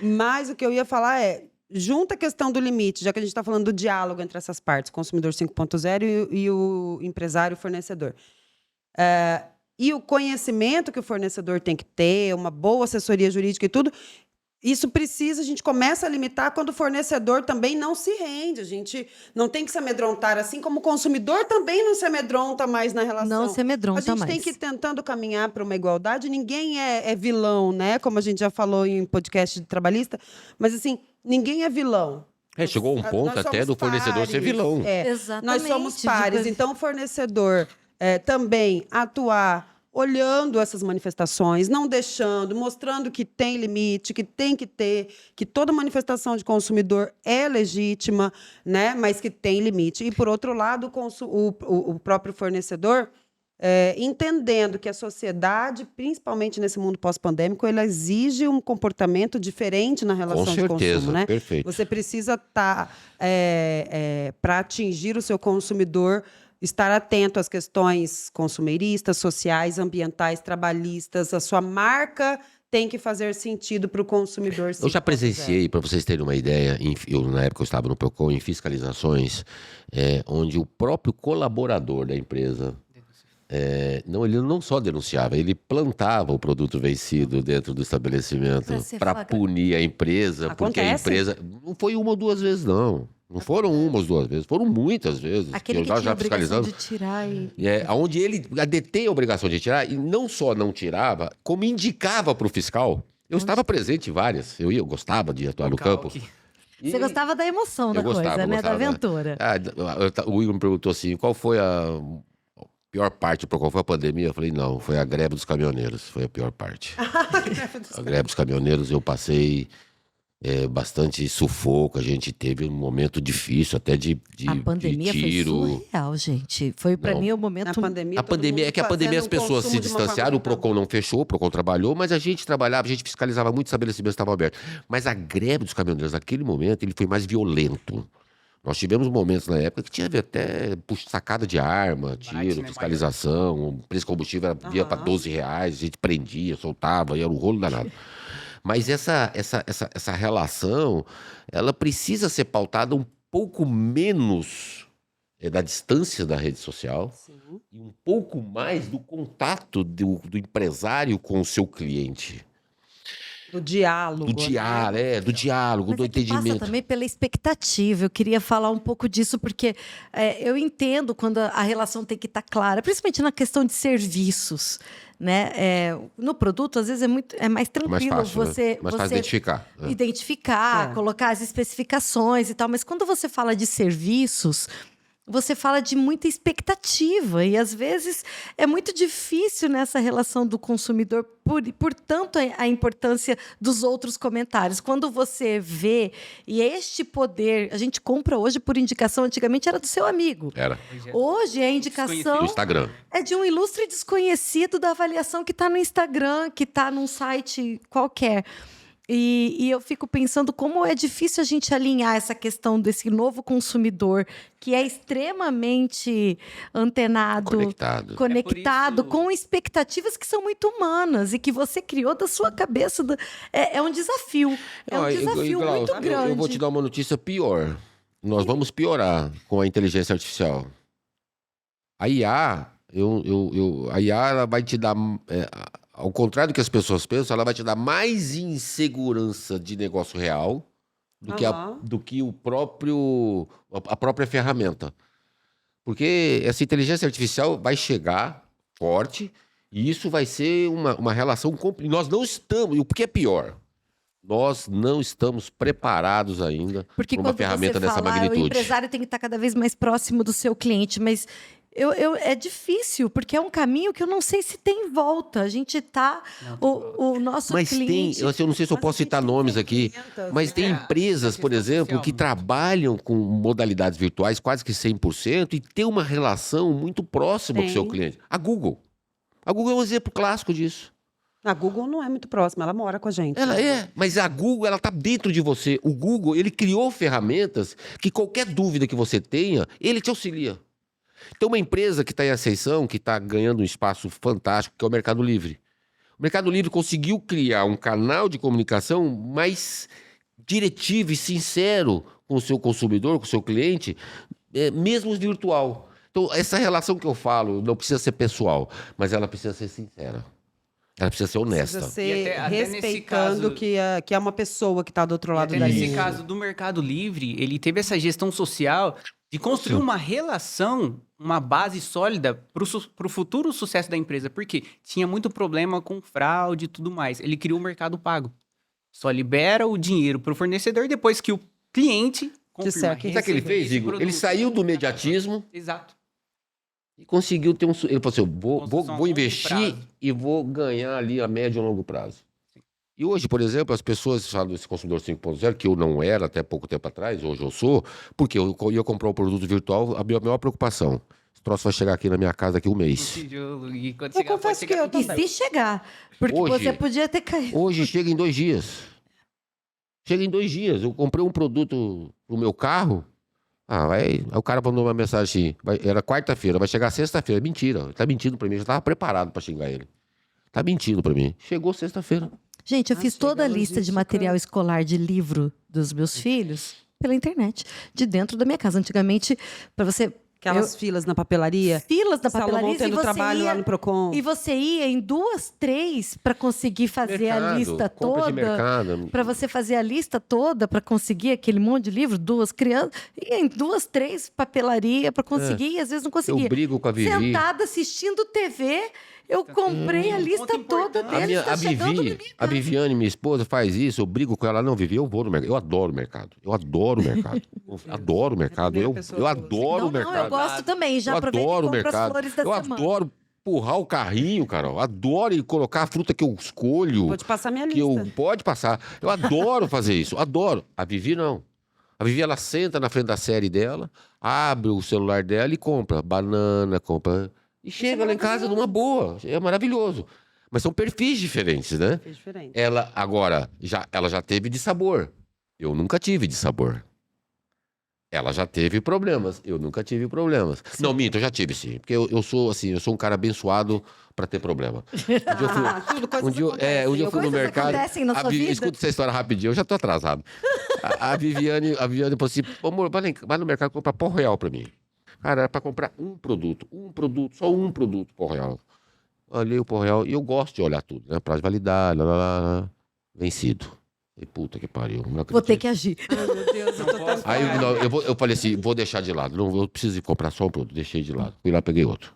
B: Mas o que eu ia falar é, junta a questão do limite, já que a gente está falando do diálogo entre essas partes, consumidor 5.0 e o empresário fornecedor. E o conhecimento que o fornecedor tem que ter, uma boa assessoria jurídica e tudo, isso precisa, a gente começa a limitar quando o fornecedor também não se rende. A gente não tem que se amedrontar, assim como o consumidor também não se amedronta mais na relação.
A: Não se amedronta
B: A gente
A: mais.
B: tem que ir tentando caminhar para uma igualdade. Ninguém é vilão, né? Como a gente já falou em podcast de trabalhista. Mas, assim, ninguém é vilão.
D: Chegou um ponto
B: Nós
D: até
B: somos
D: do fornecedor ser
B: pares.
D: vilão.
A: Exatamente.
B: Nós somos pares.
A: Depois-
B: Então, o fornecedor também atuar olhando essas manifestações, não deixando, mostrando que tem limite, que tem que ter, que toda manifestação de consumidor é legítima, né? Mas que tem limite. E, por outro lado, o próprio fornecedor entendendo que a sociedade, principalmente nesse mundo pós-pandêmico, ela exige um comportamento diferente na relação
D: Com
B: de
D: certeza,
B: consumo, né?
D: perfeito.
B: Você precisa estar, para atingir o seu consumidor, estar atento às questões consumeiristas, sociais, ambientais, trabalhistas. A sua marca tem que fazer sentido para o consumidor.
D: Eu já presenciei, para vocês terem uma ideia, na época eu estava no Procon, em fiscalizações, onde o próprio colaborador da empresa, ele não só denunciava, ele plantava o produto vencido dentro do estabelecimento
A: Pra ser
D: para
A: flagrante.
D: punir a empresa, porque a
B: Acontece.
D: empresa... Não foi uma ou duas vezes, não. Não foram uma ou duas vezes, foram muitas vezes.
A: Aquele
D: eu
A: que tinha a obrigação
D: fiscalizando.
A: de tirar e...
D: Onde ele detém a obrigação de tirar, e não só não tirava, como indicava para o fiscal. Eu estava presente em várias, eu gostava de atuar no campo.
A: Você gostava da emoção da coisa, né? Da aventura.
D: O Igor me perguntou assim, qual foi a pior parte, qual foi a pandemia? Eu falei, não, foi a greve dos caminhoneiros, foi a pior parte. A greve dos caminhoneiros eu passei bastante sufoco, a gente teve um momento difícil, até de
A: A pandemia
D: tiro.
A: foi surreal, gente. Foi pra
D: Não.
A: mim o
B: Na
A: momento...
B: pandemia,
D: A pandemia,
B: todo mundo
D: as
B: fazendo
D: pessoas se
B: consumo de uma
D: distanciaram, o
B: forma-
D: Procon não fechou, o Procon trabalhou, mas a gente trabalhava, a gente fiscalizava muito estabelecimentos que estavam abertos. Mas a greve dos caminhoneiros, naquele momento, ele foi mais violento. Nós tivemos momentos na época que tinha até sacada de arma, tiro,
C: né,
D: fiscalização, o preço de combustível via para R$12, a gente prendia, soltava, e era um rolo danado. Mas essa relação, ela precisa ser pautada um pouco menos da distância da rede social e um pouco mais do contato do empresário com o seu cliente.
B: Do diálogo.
D: do diálogo, do diálogo,
A: Mas
D: do
A: é que passa
D: entendimento.
A: também pela expectativa. Eu queria falar um pouco disso, porque eu entendo quando a relação tem que estar clara, principalmente na questão de serviços. Né? No produto, às vezes, é mais
D: É mais
A: tranquilo
D: fácil, né?
A: você,
D: Mais fácil
A: você
D: identificar. né?
A: identificar,
B: É.
A: colocar as especificações e tal. Mas quando você fala de serviços, você fala de muita expectativa. E, às vezes, é muito difícil nessa relação do consumidor, portanto, a importância dos outros comentários. Quando você vê, e este poder, a gente compra hoje por indicação, antigamente era do seu amigo.
D: Era.
A: Hoje a
D: Do
A: indicação
D: Instagram.
A: é de um ilustre desconhecido da avaliação que está no Instagram, que está num site qualquer. E eu fico pensando como é difícil a gente alinhar essa questão desse novo consumidor que é extremamente antenado,
D: Conectado.
A: conectado
C: É por isso-
A: com expectativas que são muito humanas e que você criou da sua cabeça. É um desafio. É um
D: Não,
A: desafio
D: Glaucio,
A: muito grande.
D: eu vou te dar uma notícia pior. Nós vamos piorar com a inteligência artificial. A IA, a IA ela vai te dar, ao contrário do que as pessoas pensam, ela vai te dar mais insegurança de negócio real
B: Aham.
D: do que a própria ferramenta. Porque essa inteligência artificial vai chegar forte e isso vai ser uma relação... E nós não estamos... E o que é pior? Nós não estamos preparados ainda
A: Porque
D: para uma
A: quando
D: ferramenta
A: você
D: dessa
A: fala, o
D: magnitude.
A: empresário tem que estar cada vez mais próximo do seu cliente, mas é difícil, porque é um caminho que eu não sei se tem volta. A gente está... O nosso
D: Mas
A: cliente...
D: eu não sei se eu
B: Mas
D: posso
B: a gente
D: citar
B: tem
D: nomes aqui,
B: ferramentas,
D: mas
B: né?
D: tem empresas, por
C: questão
D: exemplo,
C: social,
D: que
C: muito.
D: trabalham com modalidades virtuais quase que 100% e tem uma relação muito próxima com o seu
B: Tem.
D: cliente. A Google. A Google é um exemplo clássico disso.
B: A Google não é muito próxima, ela mora com a gente.
D: Ela é, mas a Google, ela tá dentro de você. O Google, ele criou ferramentas que qualquer dúvida que você tenha, ele te auxilia. Então, uma empresa que está em ascensão, que está ganhando um espaço fantástico, que é o Mercado Livre. O Mercado Livre conseguiu criar um canal de comunicação mais diretivo e sincero com o seu consumidor, com o seu cliente, mesmo virtual. Então, essa relação que eu falo não precisa ser pessoal, mas ela precisa ser sincera. Ela precisa ser honesta.
B: Precisa
C: E
B: ser
C: até nesse
B: respeitando
C: caso-
B: que é uma pessoa que está do outro
C: E
B: lado
C: até
B: da
C: nesse
B: linha.
C: caso do Mercado Livre, ele teve essa gestão social de construir uma relação, uma base sólida para o futuro sucesso da empresa. Porque tinha muito problema com fraude e tudo mais. Ele criou o Mercado Pago. Só libera o dinheiro para o fornecedor depois que o cliente confirma.
B: Disser que
D: Sabe o que ele
C: recebeu
D: fez,
C: esse
D: Igor? Ele
C: produto.
D: saiu do mediatismo
C: Exato.
D: e conseguiu ter um... Ele falou assim, eu
C: Construção a
D: vou
C: longo
D: investir
C: prazo.
D: e vou ganhar ali a médio e longo prazo. E hoje, por exemplo, as pessoas falam desse consumidor 5.0, que eu não era até pouco tempo atrás, hoje eu sou, porque eu ia comprar um produto virtual, a minha maior preocupação, esse troço vai chegar aqui na minha casa daqui um mês.
C: E quando
B: Eu
C: chegar, pode
B: confesso
C: chegar
B: que eu
C: com-
A: E se chegar? Porque
D: Hoje-
A: você podia ter caído.
D: Hoje chega em 2 dias. Chega em 2 dias. Eu comprei um produto pro meu carro. Aí o cara mandou uma mensagem assim, era quarta-feira, vai chegar sexta-feira. Mentira, ele tá mentindo pra mim, eu já tava preparado pra xingar ele. Tá mentindo pra mim. Chegou sexta-feira.
A: Gente, eu fiz
B: chega
A: toda a lista de
B: logística.
A: material escolar de livro dos meus filhos pela internet, de dentro da minha casa. Antigamente, para você...
B: Aquelas filas na papelaria.
A: Filas da
B: Salomão
A: papelaria,
B: tendo trabalho lá no Procon.
A: e você ia em 2, 3 para conseguir fazer a
D: Mercado,
A: lista
D: compra de
A: toda.
D: mercado.
A: Para você fazer a lista toda, para conseguir aquele monte de livro, 2 crianças, ia em 2, 3 papelaria para conseguir, e às vezes não
D: Eu
A: conseguia.
D: brigo com a Vivi.
A: Sentada assistindo TV, eu comprei a lista
C: Ponto
A: toda
C: importante.
A: deles, tá
D: A
A: chegando na minha
D: Vivi, a
A: casa.
D: Viviane, minha esposa, faz isso, eu brigo com ela, não, Vivi, eu vou no mercado. Eu adoro o mercado. Eu adoro o mercado. Eu adoro o mercado.
B: primeira
D: Eu
B: pessoa que eu
D: adoro o
A: Não, eu
D: mercado.
A: gosto também. Já
D: Eu
A: aproveito
D: adoro
A: e
D: o
A: compro as
D: mercado.
A: flores da
D: Eu
A: semana.
D: adoro empurrar o carrinho, Carol. Adoro ir colocar a fruta que eu escolho.
B: Vou te passar minha
D: que
B: lista.
D: eu pode passar. Eu adoro fazer isso. Adoro. A Vivi não. A Vivi ela senta na frente da série dela, abre o celular dela e compra banana, compra e chega lá em casa numa boa. É maravilhoso. Mas são perfis diferentes, né?
B: Fez diferente.
D: Ela agora ela já teve de sabor. Eu nunca tive de sabor. Ela já teve problemas. Eu nunca tive problemas. Não, minto, eu já tive sim. Porque eu sou assim, eu sou um cara abençoado pra ter problema. Um dia eu fui,
B: Tudo coisas
D: um dia eu
B: acontecem.
D: fui no
A: Coisas
D: mercado.
A: acontecem na sua vida.
D: Escuta essa história rapidinho, eu já tô atrasado. A Viviane falou assim: amor, vai no mercado comprar pó real pra mim. Cara, era pra comprar um produto, só um produto pó real. Olhei o pó real e eu gosto de olhar tudo, né? Prazo de validade, lá. vencido. E puta que pariu, não
A: Vou ter
D: acredito.
A: que agir.
B: Ai, meu Deus, eu tô tão...
D: Aí eu falei assim, vou deixar de lado. Não, eu preciso ir comprar só um produto. Deixei de lado. Fui lá, peguei outro.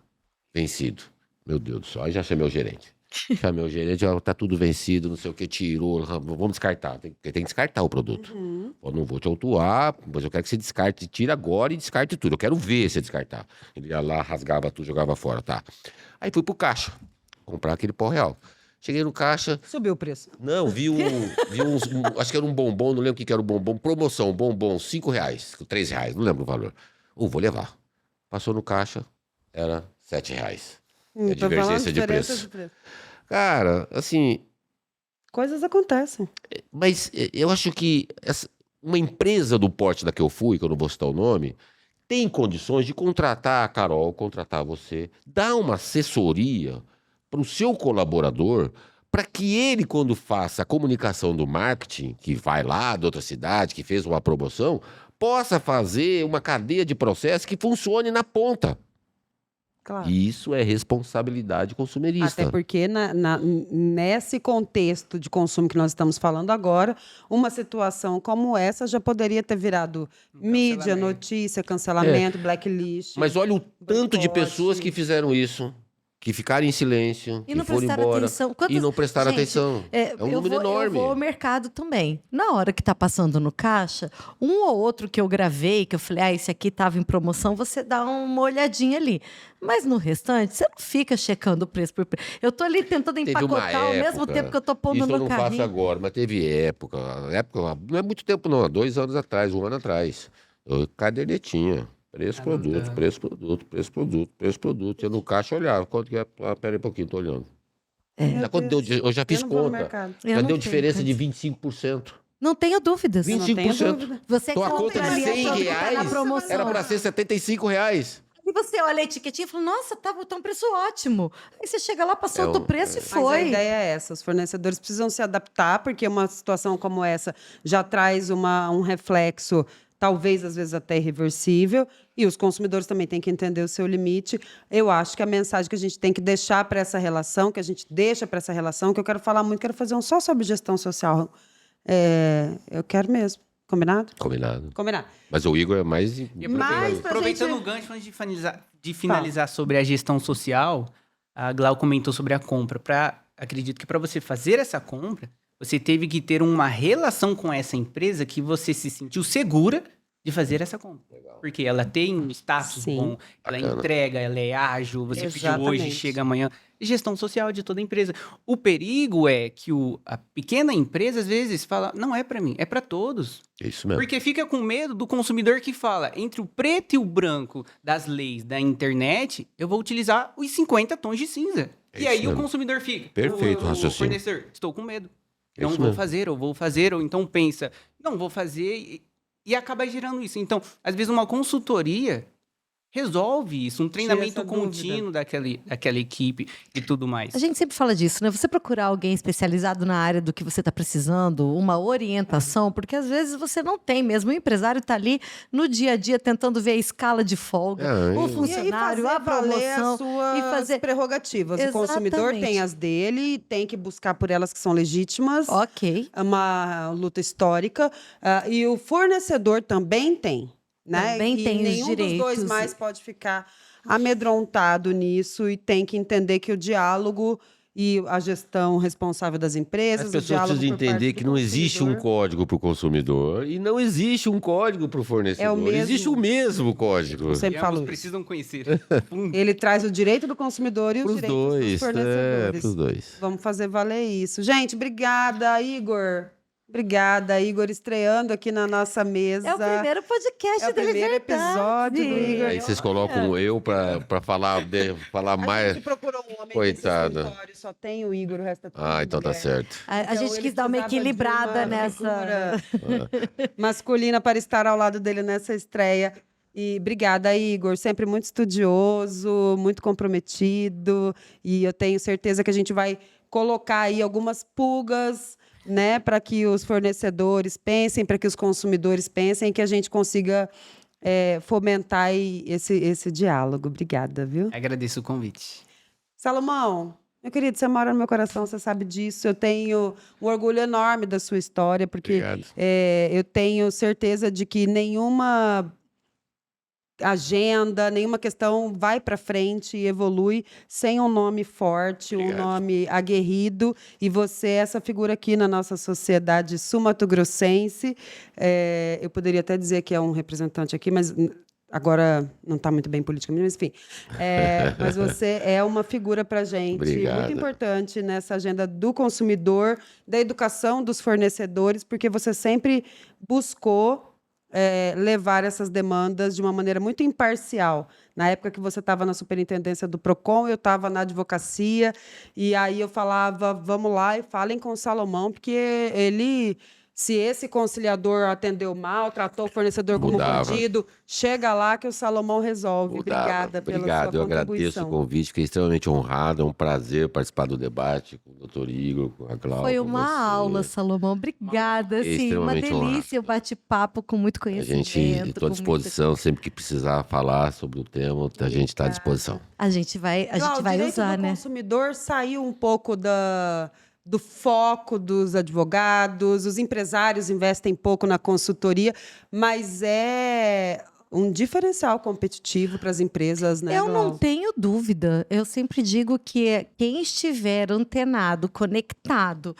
D: Vencido. Meu Deus do céu. Aí já chamei o gerente. Chamei o gerente, ó, tá tudo vencido, não sei o que, tirou. Vamos descartar. Porque tem que descartar o produto. Eu não vou te autuar, mas eu quero que você descarte. Tira agora e descarte tudo. Eu quero ver você descartar. Ele ia lá, rasgava tudo, jogava fora, tá? Aí fui pro caixa. Comprar aquele pó real. Cheguei no caixa,
B: Subiu o preço.
D: não, vi uns. Acho que era um bombom, não lembro o que era o bombom. Promoção, bombom, R$5, R$3, não lembro o valor. Vou levar. Passou no caixa, era R$7. É
B: Tô falando
D: divergência de
B: diferença
D: preço.
B: de preço.
D: Cara, assim,
B: Coisas acontecem.
D: mas eu acho que uma empresa do porte da que eu fui, que eu não vou citar o nome, tem condições de contratar a Carol, contratar você, dar uma assessoria para o seu colaborador, para que ele, quando faça a comunicação do marketing, que vai lá de outra cidade, que fez uma promoção, possa fazer uma cadeia de processo que funcione na ponta.
B: Claro.
D: E isso é responsabilidade consumerista.
B: Até porque nesse contexto de consumo que nós estamos falando agora, uma situação como essa já poderia ter virado mídia,
C: cancelamento.
B: notícia, cancelamento, blacklist.
D: Mas olha o tanto de
B: boicote.
D: pessoas que fizeram isso, que ficaram em silêncio,
A: E
D: que
A: não
D: foram
A: prestaram
D: embora
A: atenção.
D: e não prestaram
A: Gente,
D: atenção. É um número enorme.
A: Eu vou ao mercado também. Na hora que tá passando no caixa, um ou outro que eu gravei, que eu falei, esse aqui tava em promoção, você dá uma olhadinha ali. Mas no restante, você não fica checando o preço por preço. Eu tô ali tentando
D: Teve uma
A: empacotar ao mesmo
D: época,
A: tempo que eu tô pondo
D: isso eu
A: no
D: não faço
A: carrinho.
D: agora, mas teve época, não é muito tempo não, há 2 anos atrás, 1 ano atrás, cadernetinha, preço, produto, preço, produto, preço, produto, preço, produto, eu no caixa olhava, quanto que é, pera aí um pouquinho, tô olhando. Eu já fiz
B: Eu não vou no
D: conta,
B: mercado.
A: Eu
D: já
A: não
D: deu
A: tenho
D: diferença de
A: condição.
D: 25%.
A: Não tenho dúvidas.
B: Eu não tenho
D: 25%.
B: dúvida.
A: Você
D: Então a conta
A: compra
D: de
A: ali
D: R$100
A: achando que tá na promoção.
D: era para ser R$75.
A: E você olha a etiquetinha e fala, nossa, tá um preço ótimo. Aí você chega lá, passou
D: É
A: do preço e
B: Mas a
A: foi.
B: ideia é essa, os fornecedores precisam se adaptar, porque uma situação como essa já traz um reflexo, talvez às vezes até irreversível, e os consumidores também têm que entender o seu limite. Eu acho que a mensagem que a gente tem que deixar para essa relação, que a gente deixa para essa relação, que eu quero falar muito, quero fazer um só sobre gestão social. Eu quero mesmo. Combinado?
D: Combinado.
B: Combinado.
D: Mas o Igor é mais...
C: E
B: Mas pra
C: aproveitando
B: gente-
C: o gancho, antes de finalizar sobre a gestão social, a Glau comentou sobre a compra. Acredito que para você fazer essa compra, você teve que ter uma relação com essa empresa que você se sentiu segura de fazer essa compra. Porque ela tem um status
B: Sim.
C: bom, ela
D: Bacana.
C: entrega, ela é ágil, você pediu hoje,
B: Exatamente.
C: chega amanhã. E gestão social de toda a empresa. O perigo é que a pequena empresa, às vezes, fala, não é para mim, é para todos.
D: É isso mesmo.
C: Porque fica com medo do consumidor que fala, entre o preto e o branco das leis da internet, eu vou utilizar os 50 tons de cinza.
D: É
C: E aí
D: isso
C: o
D: mesmo.
C: consumidor fica.
D: Perfeito o
C: o
D: raciocínio.
C: fornecedor, estou com medo.
D: É
C: Não
D: isso
C: vou
D: mesmo.
C: fazer, ou vou fazer, ou então pensa, não vou fazer, e acaba gerando isso. Então, às vezes, uma consultoria resolve isso, um treinamento
B: essa dúvida.
C: contínuo daquela equipe e tudo mais.
A: A gente sempre fala disso, né? Você procurar alguém especializado na área do que você está precisando, uma orientação, porque às vezes você não tem mesmo. O empresário está ali no dia a dia tentando ver a escala de folga, o funcionário, a promoção.
B: as suas
A: e fazer-
B: prerrogativas. O consumidor
A: Exatamente.
B: tem as dele, tem que buscar por elas que são legítimas.
A: Ok.
B: É uma luta histórica. E o fornecedor também tem. Né?
A: Também
B: e
A: tem os
B: nenhum dos dois
A: direitos.
B: mais pode ficar amedrontado nisso e tem que entender que o diálogo e a gestão responsável das empresas,
D: As
B: o
D: pessoas
B: diálogo
D: precisam
B: por parte
D: entender
B: do
D: que não existe um
B: consumidor.
D: código para o consumidor e não existe um código para o fornecedor.
B: É o mesmo.
D: Existe o mesmo código.
B: Eu sempre
C: E
B: falo
C: ambos
B: isso.
C: precisam conhecer.
B: Ele traz o direito do consumidor e os
D: Para os
B: direitos dos
D: dois.
B: fornecedores.
D: Para os dois.
B: Vamos fazer valer isso. Gente, obrigada, Igor. Obrigada, Igor, estreando aqui na nossa mesa.
A: É o primeiro podcast
B: É o
A: dele,
B: primeiro
A: verdade.
B: episódio do Igor.
D: Aí vocês colocam eu para falar
B: A
D: mais.
B: gente procurou um homem
D: Coitada.
B: nesse escritório, só tem o Igor, o resto é tudo
D: Então tá
B: mulher.
D: certo.
A: A
B: Então,
A: gente
B: ele
A: quis dar uma
B: precisava de
A: equilibrada
B: uma
A: nessa.
B: figura masculina para estar ao lado dele nessa estreia. E obrigada, Igor, sempre muito estudioso, muito comprometido, e eu tenho certeza que a gente vai colocar aí algumas pulgas, né, para que os fornecedores pensem, para que os consumidores pensem, que a gente consiga fomentar aí esse diálogo. Obrigada, viu?
C: Agradeço o convite.
B: Salomão, Meu querido, você mora no meu coração, você sabe disso. Eu tenho um orgulho enorme da sua história, porque
D: Obrigado.
B: eu tenho certeza de que nenhuma agenda, nenhuma questão vai para frente e evolui sem um nome forte, um
D: Obrigado.
B: nome aguerrido. E você é essa figura aqui na nossa sociedade sul-mato-grossense. Eu poderia até dizer que é um representante aqui, mas agora não está muito bem politicamente, mas enfim. Mas você é uma figura para a gente
D: Obrigado.
B: muito importante nessa agenda do consumidor, da educação dos fornecedores, porque você sempre buscou levar essas demandas de uma maneira muito imparcial. Na época que você estava na superintendência do Procon, eu estava na advocacia, e aí eu falava, vamos lá e falem com o Salomão, porque ele, se esse conciliador atendeu mal, tratou o fornecedor como
D: Mudava.
B: bandido, chega lá que o Salomão resolve.
D: Mudava.
B: Obrigada pela
D: Obrigado,
B: sua
D: eu agradeço o
B: contribuição.
D: convite, fiquei extremamente honrado, é um prazer participar do debate com o doutor Igor, com a Cláudia.
A: Foi
D: com
A: uma
D: você.
A: aula, Salomão. Obrigada.
D: Fiquei
A: Sim, uma
D: extremamente
A: delícia o bate-papo com muito
D: A
A: conhecimento.
D: gente, estou à
A: com
D: disposição, sempre que precisar falar sobre o tema, a gente está à disposição.
A: A gente vai
B: Cláudio, o direito
A: usar,
B: do
A: né?
B: consumidor saiu um pouco do foco dos advogados, os empresários investem pouco na consultoria, mas é um diferencial competitivo para as empresas, né,
A: Eu não
B: Glau?
A: tenho dúvida. Eu sempre digo que quem estiver antenado, conectado,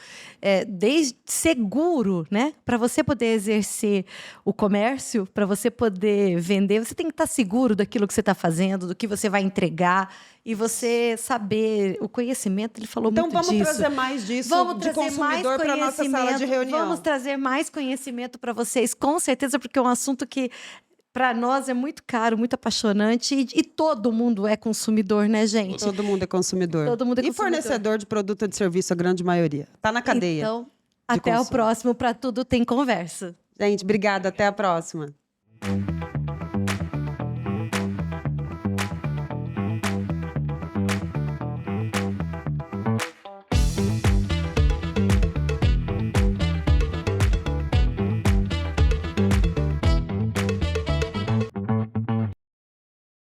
A: desde seguro, né? Para você poder exercer o comércio, para você poder vender, você tem que estar seguro daquilo que você está fazendo, do que você vai entregar e você saber o conhecimento. Ele falou
B: Então
A: muito
B: vamos
A: disso.
B: trazer mais disso
A: Vamos
B: de
A: trazer mais
B: consumidor para a nossa sala de reunião.
A: Vamos trazer mais conhecimento para vocês, com certeza, porque é um assunto que para nós é muito caro, muito apaixonante e todo mundo é consumidor, né, gente?
B: Todo mundo é consumidor.
A: Todo mundo é
B: E
A: consumidor.
B: fornecedor de produto ou de serviço, a grande maioria. Está na cadeia.
A: Então, até o
B: consumo.
A: próximo. Para tudo tem conversa.
B: Gente, obrigada. Até a próxima.